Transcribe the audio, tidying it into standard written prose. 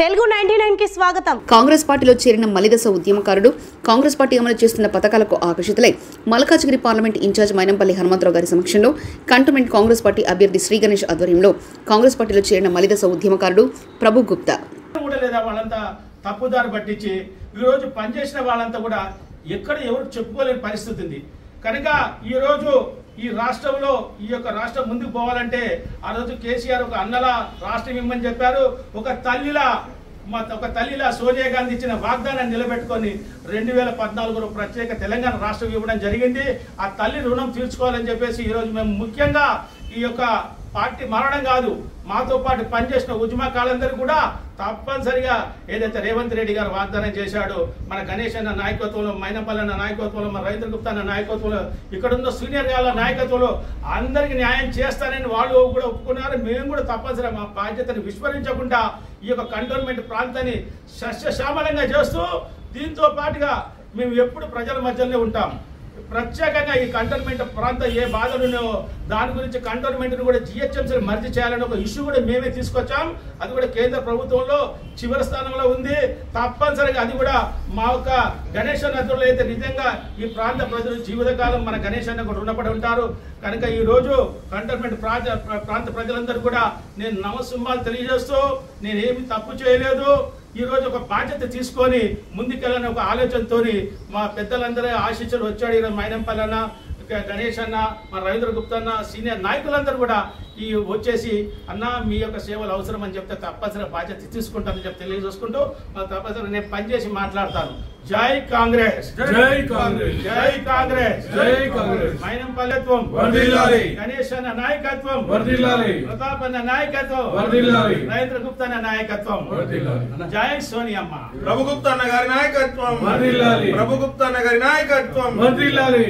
తెలుగు 99 కి స్వాగతం. కాంగ్రెస్ పార్టీలో చేరిన మలిదశ ఉద్యమకారుడు కాంగ్రెస్ పార్టీ అమలు చేస్తున్న పథకాలకు ఆకర్షితులై మల్కాజ్గిరి పార్లమెంట్ ఇన్ఛార్జ్ మైనంపల్లి హనుమంతరావు గారి సమక్షంలో కంటోన్మెంట్ కాంగ్రెస్ పార్టీ అభ్యర్థి శ్రీ గణేష్ ఆధ్వర్యంలో కాంగ్రెస్ పార్టీలో చేరిన మలిదశ ఉద్యమకారుడు ప్రభు గుప్తా వాళ్ళంతా తప్పుదారి పట్టించి ఈ రోజు పనిచేసిన వాళ్ళంతా కూడా ఎక్కడ ఎవరు చెప్పుకోలేని పరిస్థితి ఉంది. కనుక ఈ రోజు ఈ రాష్ట్రంలో ఈ యొక్క రాష్ట్రం ముందుకు పోవాలంటే ఆ రోజు కేసీఆర్ ఒక అన్నలా రాష్ట్రం ఇమ్మని చెప్పారు. ఒక తల్లిలా సోనియా గాంధీ ఇచ్చిన వాగ్దానాన్ని నిలబెట్టుకొని 2014లో ప్రత్యేక తెలంగాణ రాష్ట్రం ఇవ్వడం జరిగింది. ఆ తల్లి రుణం తీర్చుకోవాలని చెప్పేసి ఈరోజు మేము ముఖ్యంగా ఈ యొక్క పార్టీ మారడం కాదు, మాతో పాటు పనిచేసిన ఉద్యమకాలందరూ కూడా తప్పనిసరిగా ఏదైతే రేవంత్ రెడ్డి గారు వాగ్దానం చేశాడో మన గణేష్ అన్న నాయకత్వంలో, మైనంపల్లి అన్న నాయకత్వంలో, మన రవీంద్ర గుప్తా అన్న నాయకత్వంలో, ఇక్కడ ఉన్న సీనియర్ గాళ్ళ నాయకత్వంలో అందరికి న్యాయం చేస్తానని వాళ్ళు కూడా ఒప్పుకున్నారు. మేము కూడా తప్పనిసరిగా మా బాధ్యతను విస్మరించకుండా ఈ యొక్క కంటోన్మెంట్ ప్రాంతాన్ని సస్యశ్యామలంగా చేస్తూ దీంతో పాటుగా మేము ఎప్పుడు ప్రజల మధ్యలోనే ఉంటాం. ప్రత్యేకంగా ఈ కంటోన్మెంట్ ప్రాంతం ఏ బాధలు ఉన్నాయో దాని గురించి కంటోన్మెంట్ను కూడా జిహెచ్ఎంసీని మర్జీ చేయాలని ఒక ఇష్యూ కూడా మేమే తీసుకొచ్చాం. అది కూడా కేంద్ర ప్రభుత్వంలో చివరి స్థానంలో ఉంది. తప్పనిసరిగా అది కూడా మా యొక్క గణేష్ అన్నలో అయితే నిజంగా ఈ ప్రాంత ప్రజలు జీవితకాలం మన గణేష్ అన్న కూడా రుణపడి ఉంటారు. కనుక ఈ రోజు కంటోన్మెంట్ ప్రాంత ప్రజలందరూ కూడా నేను నమస్సుమాలు తెలియజేస్తూ నేనేమి తప్పు చేయలేదు, ఈ రోజు ఒక బాధ్యత తీసుకొని ముందుకెళ్ళని ఒక ఆలోచనతోని మా పెద్దలందరూ ఆశీస్సులు వచ్చాడు. ఈరోజు మైనంపల్లి అన్న, గణేష్ అన్న, మన రవీంద్ర గుప్తా అన్న, సీనియర్ నాయకులందరూ కూడా ఈ వచ్చేసి అన్న మీ యొక్క సేవలు అవసరం అని చెప్తే తప్పనిసరిగా బాధ్యత తీసుకుంటానని చెప్పి తెలియజేసుకుంటూ తప్పనిసరిగా నేను పనిచేసి మాట్లాడతాను. జై కాంగ్రెస్, జై కాంగ్రెస్, జై కాంగ్రెస్, జై కాంగ్రెస్. మైనంపల్లెత్వం వర్ధిల్లాలి, గణేష్ అన్న నాయకత్వం వర్ధిల్లాలి, ప్రతాప్ అన్న నాయకత్వం వర్ధిల్లాలి, రవీంద్ర గుప్తా అన్న నాయకత్వం వర్ధిల్లాలి. జై సోనియమ్మ. ప్రభు గుప్తా అన్న గారి నాయకత్వం వర్ధిల్లాలి, ప్రభు గుప్తా అన్న గారి నాయకత్వం వర్ధిల్లాలి.